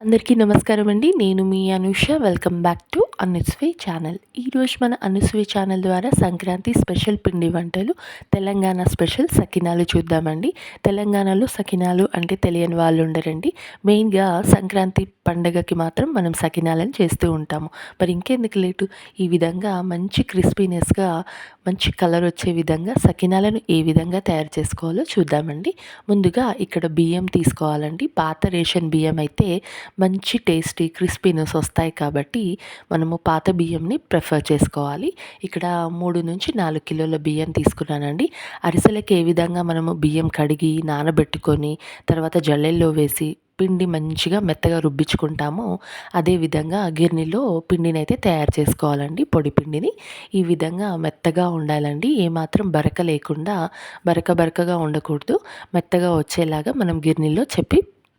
అందరికీ నమస్కారం అండి. నేను మీ అనూష. వెల్కమ్ బ్యాక్ టు అనుస్వే ఛానల్. ఈరోజు మన అనుస్వే ఛానల్ ద్వారా సంక్రాంతి స్పెషల్ పిండి వంటలు, తెలంగాణ స్పెషల్ సకినాలు చూద్దామండి. తెలంగాణలో సకినాలు అంటే తెలియని వాళ్ళు ఉండరండి. మెయిన్గా సంక్రాంతి పండగకి మాత్రం మనం సకినాలను చేస్తూ ఉంటాము. మరి ఇంకెందుకు లేటు, ఈ విధంగా మంచి క్రిస్పీనెస్గా మంచి కలర్ వచ్చే విధంగా సకినాలను ఏ విధంగా తయారు చేసుకోవాలో చూద్దామండి. ముందుగా ఇక్కడ బియ్యం తీసుకోవాలండి. పాత రేషన్ బియ్యం అయితే మంచి టేస్టీ క్రిస్పీనెస్ వస్తాయి కాబట్టి మనము పాత బియ్యంని ప్రిఫర్ చేసుకోవాలి. ఇక్కడ 3-4 కిలోల బియ్యం తీసుకున్నానండి. అరిసెలకి ఏ విధంగా మనము బియ్యం కడిగి నానబెట్టుకొని తర్వాత జల్లెల్లో వేసి పిండి మంచిగా మెత్తగా రుబ్బించుకుంటామో అదేవిధంగా గిర్నీలో పిండిని అయితే తయారు చేసుకోవాలండి. పొడి పిండిని ఈ విధంగా మెత్తగా ఉండాలండి. ఏమాత్రం బరక లేకుండా బరకగా ఉండకూడదు. మెత్తగా వచ్చేలాగా మనం గిర్నీలో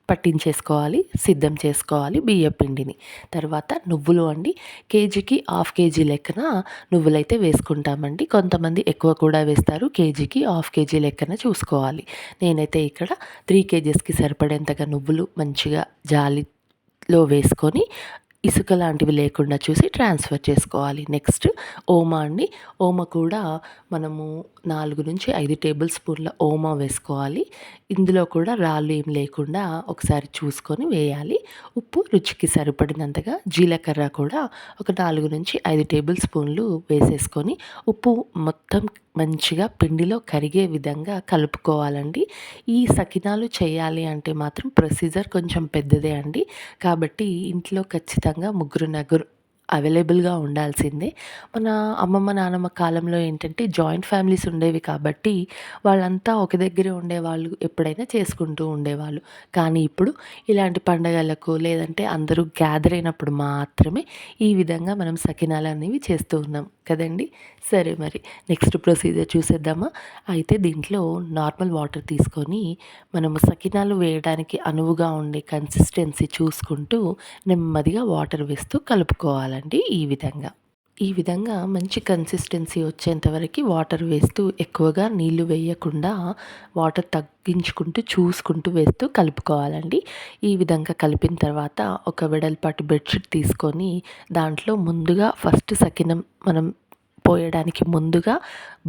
పట్టించేసుకోవాలి, సిద్ధం చేసుకోవాలి బియ్య పిండిని. తర్వాత నువ్వులు అండి, కేజీకి హాఫ్ కేజీ లెక్కన నువ్వులైతే వేసుకుంటామండి. కొంతమంది ఎక్కువ కూడా వేస్తారు. కేజీకి హాఫ్ కేజీ లెక్కన చూసుకోవాలి. నేనైతే ఇక్కడ 3 కేజెస్కి సరిపడేంతగా నువ్వులు మంచిగా జాలిలో వేసుకొని ఇసుక లాంటివి లేకుండా చూసి ట్రాన్స్ఫర్ చేసుకోవాలి. నెక్స్ట్ ఓమా అండి. ఓమా కూడా మనము 4-5 టేబుల్ స్పూన్ల ఓమా వేసుకోవాలి. ఇందులో కూడా రాళ్ళు ఏం లేకుండా ఒకసారి చూసుకొని వేయాలి. ఉప్పు రుచికి సరిపడినంతగా, జీలకర్ర కూడా ఒక 4-5 టేబుల్ స్పూన్లు వేసేసుకొని ఉప్పు మొత్తం మంచిగా పిండిలో కరిగే విధంగా కలుపుకోవాలండి. ఈ సకినాలు చేయాలి అంటే మాత్రం ప్రొసీజర్ కొంచెం పెద్దదే అండి. కాబట్టి ఇంట్లో ఖచ్చితంగా నలుగురు అవైలబుల్గా ఉండాల్సిందే. మన అమ్మమ్మ నాన్నమ్మ కాలంలో ఏంటంటే జాయింట్ ఫ్యామిలీస్ ఉండేవి కాబట్టి వాళ్ళంతా ఒక దగ్గరే ఉండేవాళ్ళు, ఎప్పుడైనా చేసుకుంటూ ఉండేవాళ్ళు. కానీ ఇప్పుడు ఇలాంటి పండగలకు లేదంటే అందరూ గ్యాదర్ అయినప్పుడు మాత్రమే ఈ విధంగా మనం సకినాలు అనేవి చేస్తూ ఉన్నాం కదండి. సరే, మరి నెక్స్ట్ ప్రొసీజర్ చూసేద్దామా. అయితే దీంట్లో నార్మల్ వాటర్ తీసుకొని మనము సకినాలు వేయడానికి అనువుగా ఉండే కన్సిస్టెన్సీ చూసుకుంటూ నెమ్మదిగా వాటర్ వేస్తూ కలుపుకోవాలండి. ఈ విధంగా మంచి కన్సిస్టెన్సీ వచ్చేంత వరకు వాటర్ వేస్తూ, ఎక్కువగా నీళ్లు వేయకుండా వాటర్ తగ్గించుకుంటూ చూసుకుంటూ వేస్తూ కలుపుకోవాలండి. ఈ విధంగా కలిపిన తర్వాత ఒక వెడల్పాటి బెడ్షీట్ తీసుకొని దాంట్లో ముందుగా ఫస్ట్ సకినం మనం పోయడానికి ముందుగా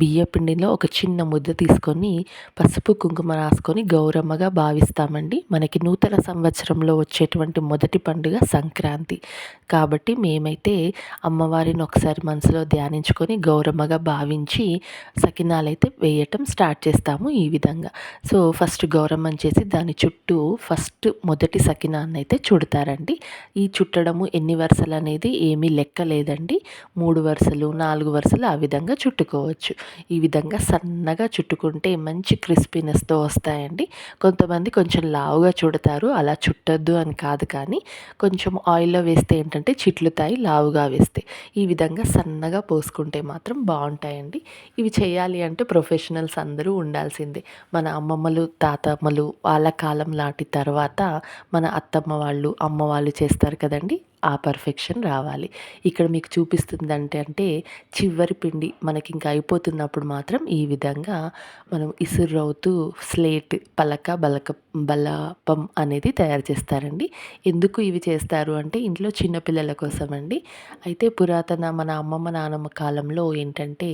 బియ్యపిండిలో ఒక చిన్న ముద్ద తీసుకొని పసుపు కుంకుమ రాసుకొని గౌరమ్మగా భావిస్తామండి. మనకి నూతన సంవత్సరంలో వచ్చేటువంటి మొదటి పండుగ సంక్రాంతి కాబట్టి మేమైతే అమ్మవారిని ఒకసారి మనసులో ధ్యానించుకొని గౌరమ్మగా భావించి సకినాలైతే వేయటం స్టార్ట్ చేస్తాము ఈ విధంగా. సో ఫస్ట్ గౌరమ్మని చేసి దాని చుట్టూ ఫస్ట్ మొదటి సకినాన్ని అయితే చుడతారండి. ఈ చుట్టడము ఎన్ని వరుసలు అనేది ఏమీ లెక్క లేదండి. 3 వరుసలు 4 వరుసలు ఆ విధంగా చుట్టుకోవచ్చు. ఈ విధంగా సన్నగా చుట్టుకుంటే మంచి క్రిస్పీనెస్తో వస్తాయండి. కొంతమంది కొంచెం లావుగా చుడతారు, అలా చుట్టద్దు అని కాదు, కానీ కొంచెం ఆయిల్లో వేస్తే ఏంటంటే చిట్లుతాయి లావుగా వేస్తే. ఈ విధంగా సన్నగా పోసుకుంటే మాత్రం బాగుంటాయండి. ఇవి చేయాలి అంటే ప్రొఫెషనల్స్ అందరూ ఉండాల్సిందే. మన అమ్మమ్మలు తాతమ్మలు వాళ్ళ కాలం లాంటి తర్వాత మన అత్తమ్మ వాళ్ళు అమ్మ వాళ్ళు చేస్తారు కదండి, ఆ పర్ఫెక్షన్ రావాలి. ఇక్కడ మీకు చూపిస్తుందంటే చివరి పిండి మనకి ఇంకా అయిపోతున్నప్పుడు మాత్రం ఈ విధంగా మనం ఇసురవుతూ స్లేట్ బలపం అనేది తయారు చేస్తారండి. ఎందుకు ఇవి చేస్తారు అంటే ఇంట్లో చిన్నపిల్లల కోసం అండి. అయితే పురాతన మన అమ్మమ్మ నానమ్మ కాలంలో ఏంటంటే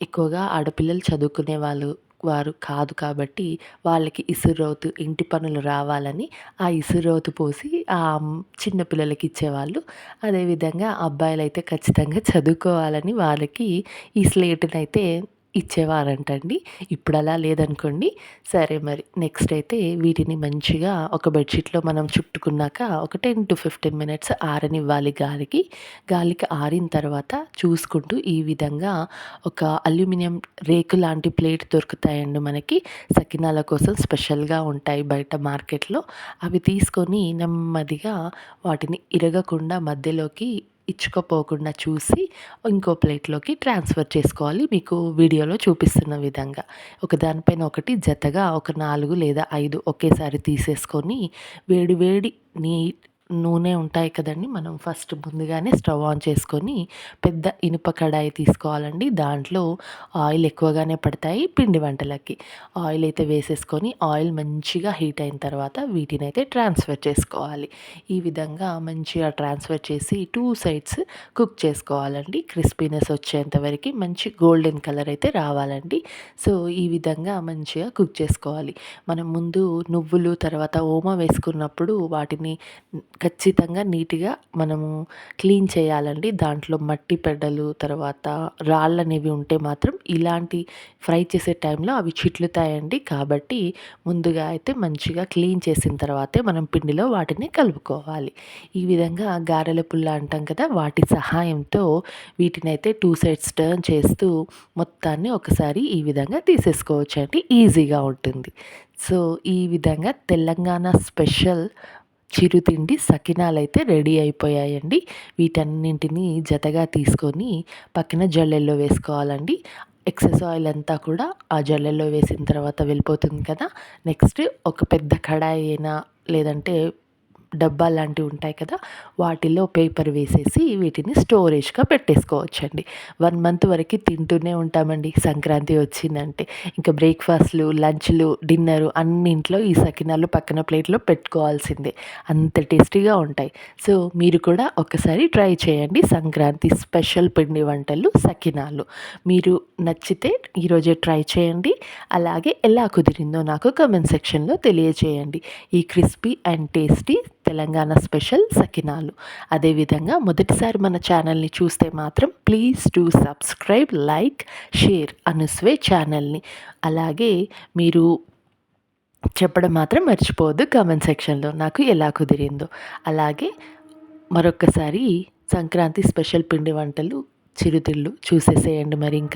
ఎక్కువగా ఆడపిల్లలు చదువుకునే వారు కాదు కాబట్టి వాళ్ళకి ఇసురోతు ఇంటి పనులు రావాలని ఆ ఇసురోతు పోసి చిన్న పిల్లలకి ఇచ్చేవాళ్ళు. అదేవిధంగా అబ్బాయిలు అయితే ఖచ్చితంగా చదువుకోవాలని వాళ్ళకి ఈ స్లేటునైతే అయితే ఇచ్చేవారంటండి. ఇప్పుడు అలా లేదనుకోండి. సరే, మరి నెక్స్ట్ అయితే వీటిని మంచిగా ఒక బెడ్షీట్లో మనం చుట్టుకున్నాక ఒక 10-15 మినిట్స్ ఆరనివ్వాలి గాలికి ఆరిన తర్వాత చూసుకుంటూ ఈ విధంగా ఒక అల్యూమినియం రేకు లాంటి ప్లేట్ దొరుకుతాయండి మనకి, సకినాల కోసం స్పెషల్గా ఉంటాయి బయట మార్కెట్లో. అవి తీసుకొని నెమ్మదిగా వాటిని ఇరగకుండా మధ్యలోకి ఇచ్చుకపోకుండా చూసి ఇంకో ప్లేట్లోకి ట్రాన్స్ఫర్ చేసుకోవాలి. మీకు వీడియోలో చూపిస్తున్న విధంగా ఒకదానిపైన ఒకటి జతగా ఒక 4 లేదా 5 ఒకేసారి తీసేసుకొని వేడి వేడి నూనె ఉంటాయి కదండీ! మనం ఫస్ట్ ముందుగానే స్టవ్ ఆన్ చేసుకొని పెద్ద ఇనుప కడాయి తీసుకోవాలండి. దాంట్లో ఆయిల్ ఎక్కువగానే పడతాయి పిండి వంటలకి. ఆయిల్ అయితే వేసేసుకొని ఆయిల్ మంచిగా హీట్ అయిన తర్వాత వీటినైతే ట్రాన్స్ఫర్ చేసుకోవాలి. ఈ విధంగా మంచిగా ట్రాన్స్ఫర్ చేసి 2 సైడ్స్ కుక్ చేసుకోవాలండి. క్రిస్పీనెస్ వచ్చేంత వరకి మంచి గోల్డెన్ కలర్ అయితే రావాలండి. సో, ఈ విధంగా మంచిగా కుక్ చేసుకోవాలి. మనం ముందు నువ్వులు తర్వాత ఓమ వేసుకున్నప్పుడు వాటిని ఖచ్చితంగా నీట్‌గా మనము క్లీన్ చేయాలండి. దాంట్లో మట్టి పెడ్డలు, తర్వాత రాళ్ళనేవి ఉంటే మాత్రం ఇలాంటి ఫ్రై చేసే టైంలో అవి చిట్లుతాయండి. కాబట్టి ముందుగా అయితే మంచిగా క్లీన్ చేసిన తర్వాతే మనం పిండిలో వాటిని కలుపుకోవాలి. ఈ విధంగా గారెల పుల్ల అంటాం కదా! వాటి సహాయంతో వీటినైతే 2 సైడ్స్ టర్న్ చేస్తూ మొత్తాన్ని ఒకసారి ఈ విధంగా తీసేసుకోవచ్చండి. ఈజీగా ఉంటుంది. సో, ఈ విధంగా తెలంగాణ స్పెషల్ చిరుతిండి సకినాలైతే రెడీ అయిపోయాయండి. వీటన్నింటిని జతగా తీసుకొని పక్కన జల్లెల్లో వేసుకోవాలండి. ఎక్సెస్ ఆయిల్ అంతా కూడా ఆ జల్లెల్లో వేసిన తర్వాత వెళ్ళిపోతుంది కదా! నెక్స్ట్ ఒక పెద్ద కడాయి అయినా లేదంటే డబ్బా లాంటివి ఉంటాయి కదా! వాటిలో పేపర్ వేసేసి వీటిని స్టోరేజ్‌గా పెట్టేసుకోవచ్చండి. 1 మంత్ వరకి తింటూనే ఉంటామండి సంక్రాంతి వచ్చిందంటే. ఇంకా బ్రేక్‌ఫాస్ట్‌లు, లంచ్‌లు, డిన్నరు అన్నింట్లో ఈ సకినాలు పక్కన ప్లేట్‌లో పెట్టుకోవాల్సిందే. అంత టేస్టీగా ఉంటాయి. సో, మీరు కూడా ఒకసారి ట్రై చేయండి. సంక్రాంతి స్పెషల్ పిండి వంటలు సకినాలు. మీరు నచ్చితే ఈరోజే ట్రై చేయండి. అలాగే ఎలా కుదిరిందో నాకు కామెంట్ సెక్షన్‌లో తెలియజేయండి. ఈ crispy and tasty Telangana special సకినాలు. అదేవిధంగా మొదటిసారి మన ఛానల్ని చూస్తే మాత్రం please do subscribe, like, share అనుస్వే ఛానల్ని. అలాగే మీరు చెప్పడం మాత్రం మర్చిపోవద్దు కామెంట్ సెక్షన్లో నాకు ఎలా కుదిరిందో. అలాగే మరొక్కసారి సంక్రాంతి స్పెషల్ పిండి వంటలు, చిరుతిళ్ళు చూసేసేయండి మరి ఇంకా.